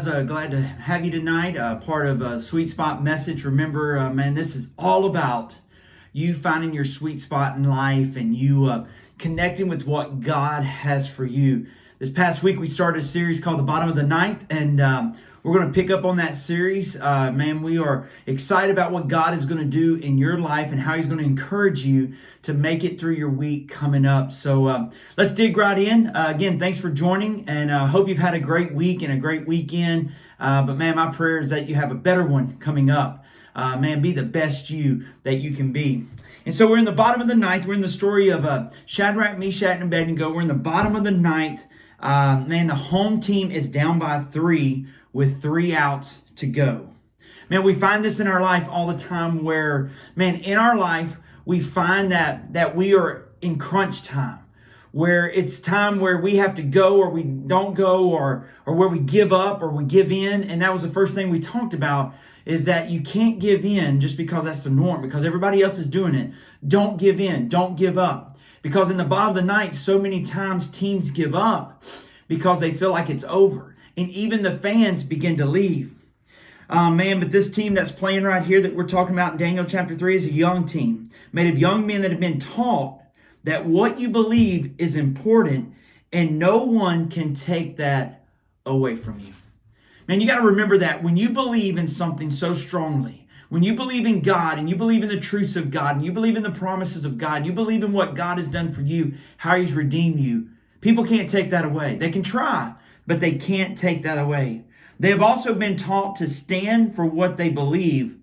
guys. Glad to have you tonight. Part of a Sweet Spot Message. Remember, man, this is all about you finding your sweet spot in life and you connecting with what God has for you. This past week, we started a series called The Bottom of the Ninth, and we're going to pick up on that series. Man, we are excited about what God is going to do in your life and how He's going to encourage you to make it through your week coming up. So let's dig right in. Again, thanks for joining, and I hope you've had a great week and a great weekend. But man, my prayer is that you have a better one coming up. Man, be the best you that you can be. And so we're in the bottom of the ninth. We're in the story of Shadrach, Meshach, and Abednego. We're in the bottom of the ninth. Man, the home team is down by 3 with 3 outs to go. Man, we find this in our life all the time where, man, in our life, we find that we are in crunch time, where it's time where we have to go or we don't go or where we give up or we give in. And that was the first thing we talked about, is that you can't give in just because that's the norm, because everybody else is doing it. Don't give in. Don't give up. Because in the bottom of the ninth, so many times teams give up because they feel like it's over. And even the fans begin to leave. Man, but this team that's playing right here that we're talking about in Daniel chapter 3 is a young team made of young men that have been taught that what you believe is important and no one can take that away from you. Man, you got to remember that when you believe in something so strongly, when you believe in God and you believe in the truths of God and you believe in the promises of God, you believe in what God has done for you, how He's redeemed you, people can't take that away. They can try, but they can't take that away. They have also been taught to stand for what they believe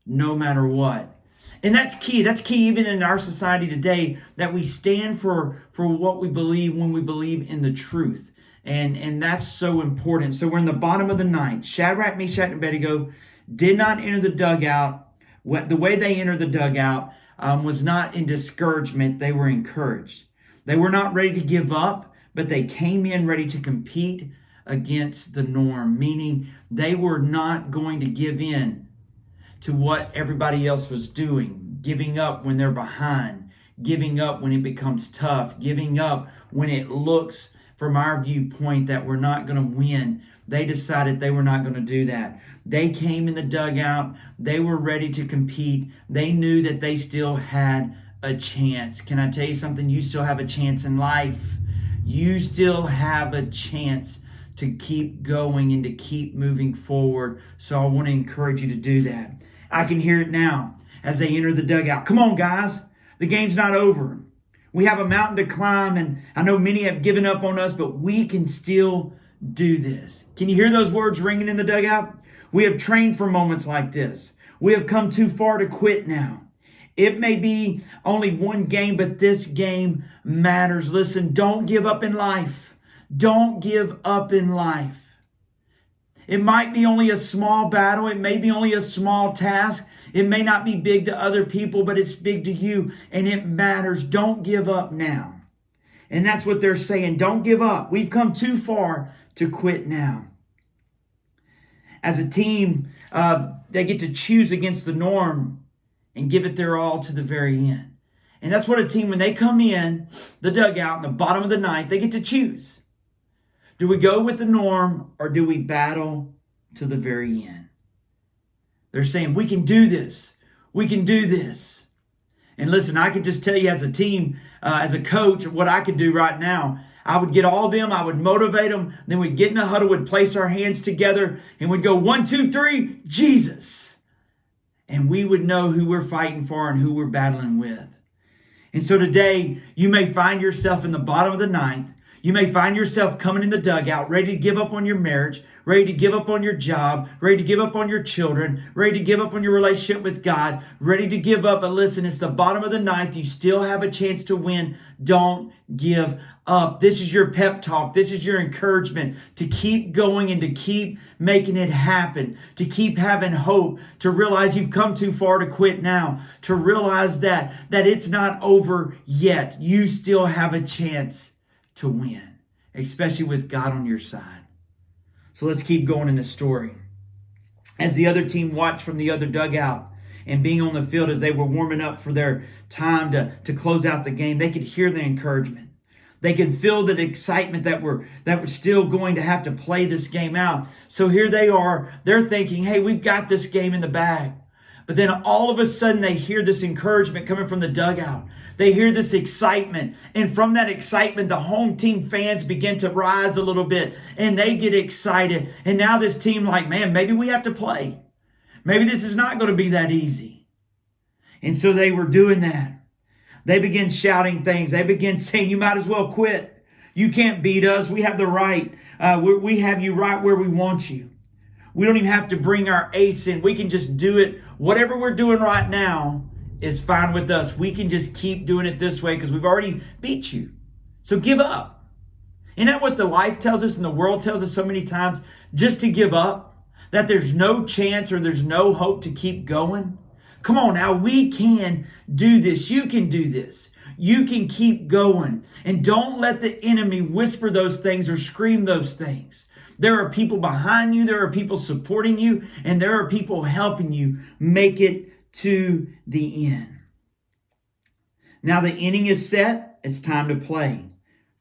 no matter what. And that's key. That's key even in our society today, that we stand for what we believe when we believe in the truth. And that's so important. So we're in the bottom of the ninth. Shadrach, Meshach, and Abednego did not enter the dugout. The way they entered the dugout was not in discouragement. They were encouraged. They were not ready to give up, but they came in ready to compete against the norm, meaning they were not going to give in to what everybody else was doing, giving up when they're behind, giving up when it becomes tough, giving up when it looks from our viewpoint that we're not going to win. They decided they were not going to do that. They came in the dugout. They were ready to compete. They knew that they still had a chance. Can I tell you something? You still have a chance in life. You still have a chance to keep going and to keep moving forward. So I want to encourage you to do that. I can hear it now as they enter the dugout. Come on, guys. The game's not over. We have a mountain to climb, and I know many have given up on us, but we can still do this. Can you hear those words ringing in the dugout? We have trained for moments like this. We have come too far to quit now. It may be only one game, but this game matters. Listen, don't give up in life. Don't give up in life. It might be only a small battle. It may be only a small task. It may not be big to other people, but it's big to you, and it matters. Don't give up now. And that's what they're saying. Don't give up. We've come too far to quit now. As a team, they get to choose against the norm and give it their all to the very end. And that's what a team, when they come in the dugout in the bottom of the ninth, they get to choose. Do we go with the norm or do we battle to the very end? They're saying, we can do this. We can do this. And listen, I can just tell you as a team, as a coach, what I could do right now. I would get all of them. I would motivate them. Then we'd get in a huddle, we'd place our hands together, and we'd go 1, 2, 3, Jesus. And we would know who we're fighting for and who we're battling with. And so today, you may find yourself in the bottom of the ninth. You may find yourself coming in the dugout, ready to give up on your marriage, ready to give up on your job, ready to give up on your children, ready to give up on your relationship with God, ready to give up. But listen, it's the bottom of the ninth. You still have a chance to win. Don't give up. This is your pep talk. This is your encouragement to keep going and to keep making it happen, to keep having hope, to realize you've come too far to quit now, to realize that it's not over yet. You still have a chance to win, especially with God on your side. So let's keep going in this story. As the other team watched from the other dugout and being on the field as they were warming up for their time to close out the game, they could hear the encouragement. They can feel that excitement that we're still going to have to play this game out. So here they are. They're thinking, hey, we've got this game in the bag. But then all of a sudden they hear this encouragement coming from the dugout. They hear this excitement. And from that excitement, the home team fans begin to rise a little bit. And they get excited. And now this team like, man, maybe we have to play. Maybe this is not going to be that easy. And so they were doing that. They begin shouting things. They begin saying, you might as well quit. You can't beat us. We have the right. We have you right where we want you. We don't even have to bring our ace in. We can just do it. Whatever we're doing right now is fine with us. We can just keep doing it this way because we've already beat you. So give up. Isn't that what the life tells us and the world tells us so many times? Just to give up? That there's no chance or there's no hope to keep going? Come on now, we can do this. You can do this. You can keep going. And don't let the enemy whisper those things or scream those things. There are people behind you. There are people supporting you. And there are people helping you make it to the end. Now the inning is set. It's time to play.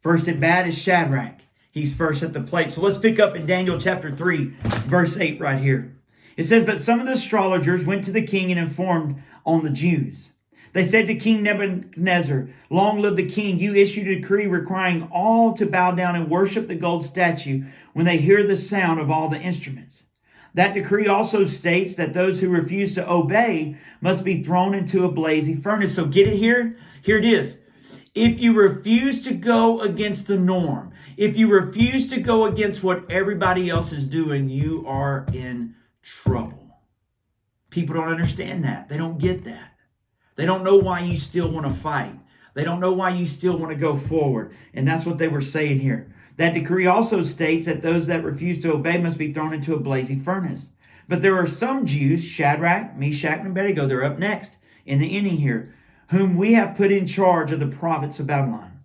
First at bat is Shadrach. He's first at the plate. So let's pick up in Daniel chapter 3, verse 8 right here. It says, but some of the astrologers went to the king and informed on the Jews. They said to King Nebuchadnezzar, long live the king. You issued a decree requiring all to bow down and worship the gold statue when they hear the sound of all the instruments. That decree also states that those who refuse to obey must be thrown into a blazing furnace. So get it here? Here it is. If you refuse to go against the norm, if you refuse to go against what everybody else is doing, you are in trouble. People don't understand that. They don't get that. They don't know why you still want to fight. They don't know why you still want to go forward. And that's what they were saying here. That decree also states that those that refuse to obey must be thrown into a blazing furnace. But there are some Jews, Shadrach, Meshach, and Abednego, they're up next in the inning here, whom we have put in charge of the prophets of Babylon.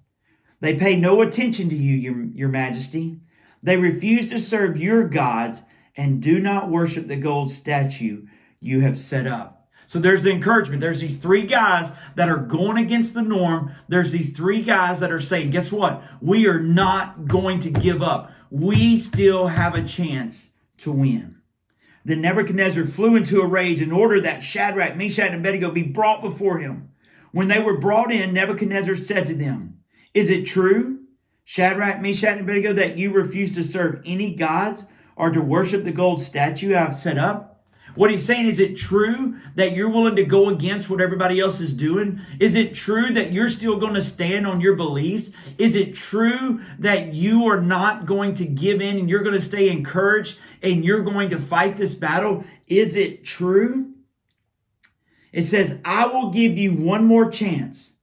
They pay no attention to you, your majesty. They refuse to serve your gods and do not worship the gold statue you have set up. So there's the encouragement. There's these three guys that are going against the norm. There's these three guys that are saying, guess what? We are not going to give up. We still have a chance to win. Then Nebuchadnezzar flew into a rage and ordered that Shadrach, Meshach, and Abednego be brought before him. When they were brought in, Nebuchadnezzar said to them, is it true, Shadrach, Meshach, and Abednego, that you refuse to serve any gods or to worship the gold statue I've set up? What he's saying, is it true that you're willing to go against what everybody else is doing? Is it true that you're still going to stand on your beliefs? Is it true that you are not going to give in and you're going to stay encouraged and you're going to fight this battle? Is it true? It says, I will give you one more chance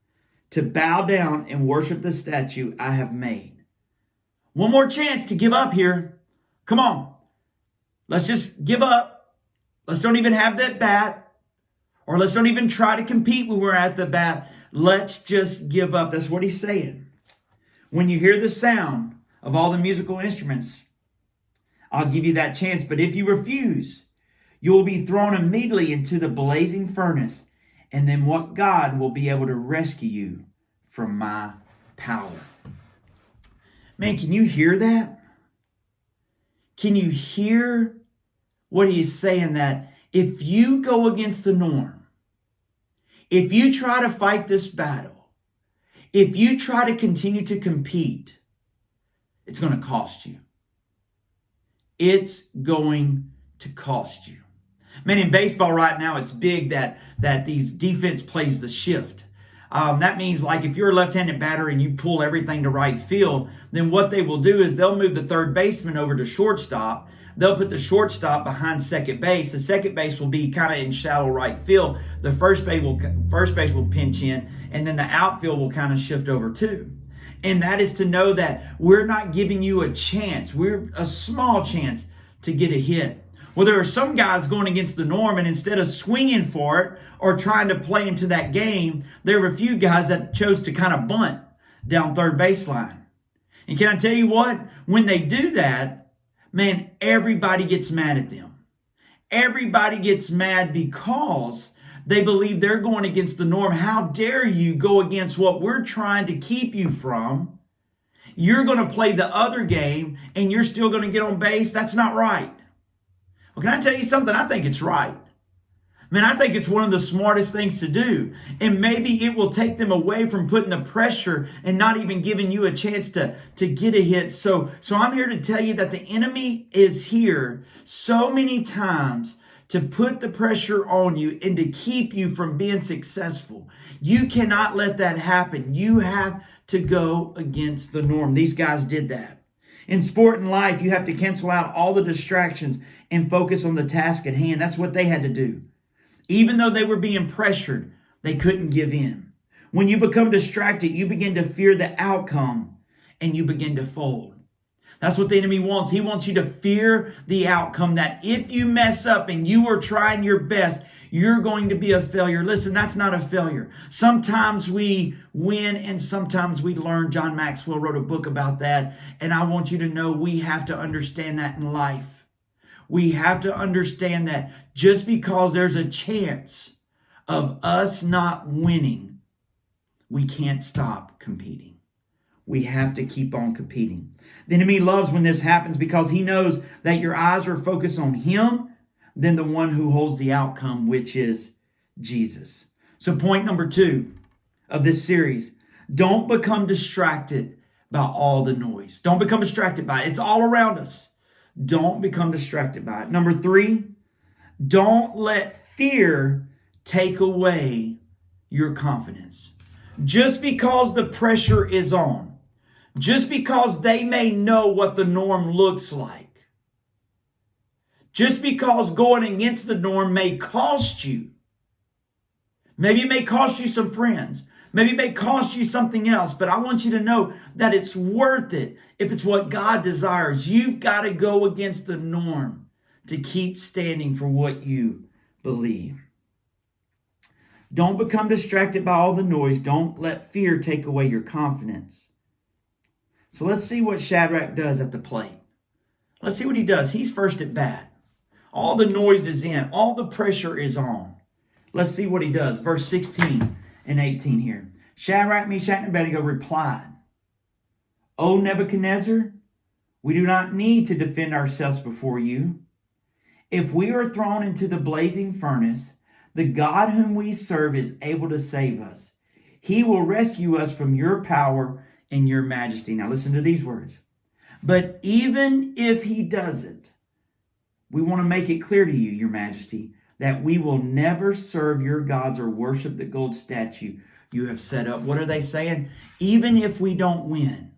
to bow down and worship the statue I have made. One more chance to give up here. Come on. Let's just give up. Let's don't even have that bat. Or let's don't even try to compete when we're at the bat. Let's just give up. That's what he's saying. When you hear the sound of all the musical instruments, I'll give you that chance. But if you refuse, you will be thrown immediately into the blazing furnace. And then what God will be able to rescue you from my power. Man, can you hear that? Can you hear what he's saying? That if you go against the norm, if you try to fight this battle, if you try to continue to compete, it's going to cost you. It's going to cost you. Man, in baseball right now, it's big that these defense plays the shift. That means like if you're a left-handed batter and you pull everything to right field, then what they will do is they'll move the third baseman over to shortstop. They'll put the shortstop behind second base. The second base will be kind of in shallow right field. The first base will pinch in, and then the outfield will kind of shift over too. And that is to know that we're not giving you a chance. We're a small chance to get a hit. Well, there are some guys going against the norm, and instead of swinging for it or trying to play into that game, there were a few guys that chose to kind of bunt down third baseline. And can I tell you what? When they do that, man, everybody gets mad at them. Everybody gets mad because they believe they're going against the norm. How dare you go against what we're trying to keep you from? You're going to play the other game and you're still going to get on base. That's not right. Well, can I tell you something? I think it's right. Man, I think it's one of the smartest things to do. And maybe it will take them away from putting the pressure and not even giving you a chance to get a hit. So I'm here to tell you that the enemy is here so many times to put the pressure on you and to keep you from being successful. You cannot let that happen. You have to go against the norm. These guys did that. In sport and life, you have to cancel out all the distractions and focus on the task at hand. That's what they had to do. Even though they were being pressured, they couldn't give in. When you become distracted, you begin to fear the outcome and you begin to fold. That's what the enemy wants. He wants you to fear the outcome, that if you mess up and you are trying your best, you're going to be a failure. Listen, that's not a failure. Sometimes we win and sometimes we learn. John Maxwell wrote a book about that. And I want you to know we have to understand that in life. We have to understand that just because there's a chance of us not winning, we can't stop competing. We have to keep on competing. The enemy loves when this happens because he knows that your eyes are focused on him than the one who holds the outcome, which is Jesus. So point number 2 of this series, don't become distracted by all the noise. Don't become distracted by it. It's all around us. Don't become distracted by it. Number 3, don't let fear take away your confidence. Just because the pressure is on, just because they may know what the norm looks like, just because going against the norm may cost you, maybe it may cost you some friends, maybe it may cost you something else, but I want you to know that it's worth it if it's what God desires. You've got to go against the norm to keep standing for what you believe. Don't become distracted by all the noise. Don't let fear take away your confidence. So let's see what Shadrach does at the plate. Let's see what he does. He's first at bat. All the noise is in. All the pressure is on. Let's see what he does. Verse 16 and 18 here. Shadrach, Meshach, and Abednego replied, O Nebuchadnezzar, we do not need to defend ourselves before you. If we are thrown into the blazing furnace, the God whom we serve is able to save us. He will rescue us from your power and your majesty. Now listen to these words. But even if he doesn't, we want to make it clear to you, your majesty, that we will never serve your gods or worship the gold statue you have set up. What are they saying? Even if we don't win,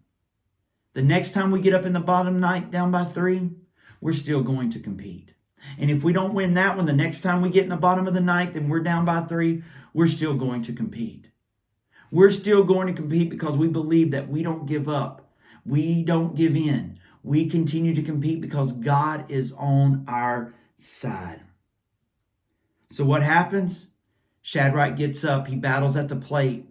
the next time we get up in the bottom night down by 3, we're still going to compete. And if we don't win that one, the next time we get in the bottom of the ninth and we're down by 3, we're still going to compete. We're still going to compete because we believe that we don't give up. We don't give in. We continue to compete because God is on our side. So what happens? Shadrach gets up. He battles at the plate.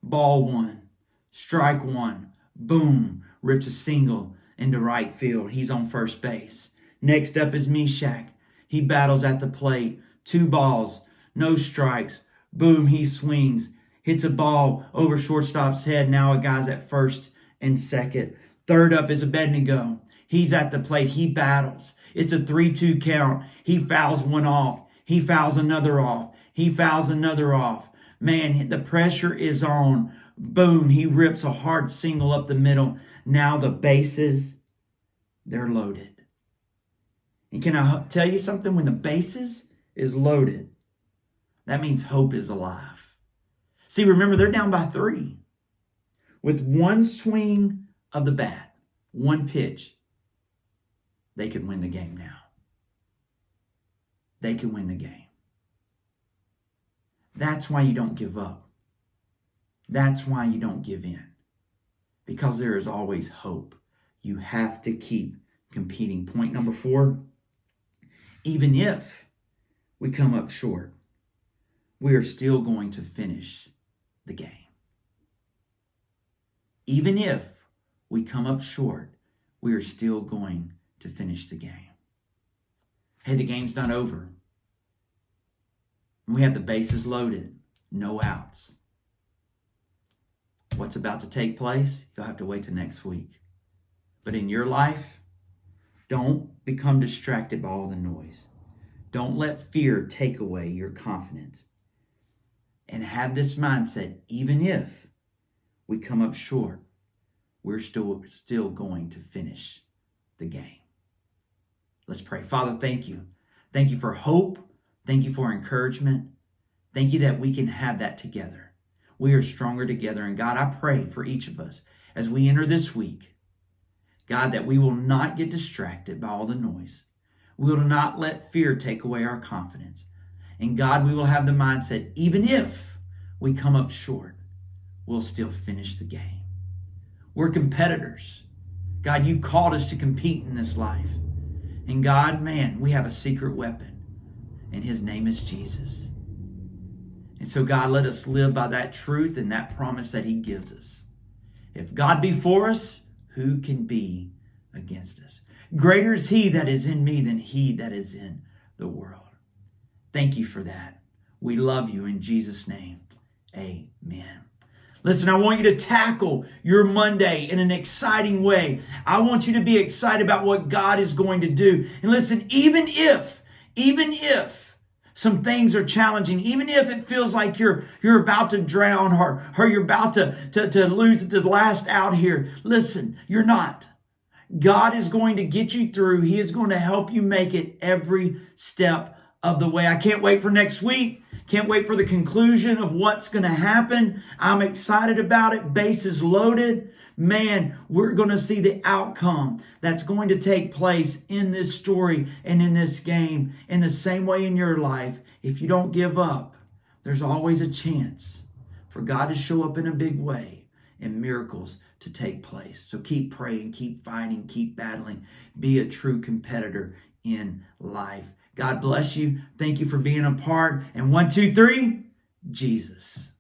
Ball 1. Strike 1. Boom. Rips a single into right field. He's on first base. Next up is Meshach. He battles at the plate. 2 balls. No strikes. Boom. He swings. Hits a ball over shortstop's head. Now a guy's at first and second. Third up is Abednego. He's at the plate. He battles. It's a 3-2 count. He fouls one off. He fouls another off. He fouls another off. Man, the pressure is on. Boom. He rips a hard single up the middle. Now the bases, they're loaded. And can I tell you something? When the bases is loaded, that means hope is alive. See, remember, they're down by 3. With one swing of the bat, one pitch, they can win the game now. They can win the game. That's why you don't give up. That's why you don't give in. Because there is always hope. You have to keep competing. Point number 4, even if we come up short, we are still going to finish the game. Even if we come up short, we are still going to finish the game. Hey, the game's not over. We have the bases loaded, no outs. what's about to take place, you'll have to wait till next week. But in your life, don't become distracted by all the noise. Don't let fear take away your confidence. And have this mindset, even if we come up short, we're still going to finish the game. Let's pray. Father, thank you. Thank you for hope. Thank you for encouragement. Thank you that we can have that together. We are stronger together. And God, I pray for each of us as we enter this week, God, that we will not get distracted by all the noise. We will not let fear take away our confidence. And God, we will have the mindset, even if we come up short, we'll still finish the game. We're competitors. God, you've called us to compete in this life. And God, man, we have a secret weapon, and his name is Jesus. And so, God, let us live by that truth and that promise that he gives us. If God be for us, who can be against us? Greater is he that is in me than he that is in the world. Thank you for that. We love you in Jesus' name. Amen. Listen, I want you to tackle your Monday in an exciting way. I want you to be excited about what God is going to do. And listen, even if some things are challenging, even if it feels like you're about to drown or you're about to lose at the last out here, listen, you're not. God is going to get you through. He is going to help you make it every step of the way. I can't wait for next week. Can't wait for the conclusion of what's going to happen. I'm excited about it. Base is loaded. Man, we're going to see the outcome that's going to take place in this story and in this game. In the same way in your life, if you don't give up, there's always a chance for God to show up in a big way and miracles to take place. So keep praying, keep fighting, keep battling. Be a true competitor in life. God bless you. Thank you for being a part. And 1, 2, 3, Jesus.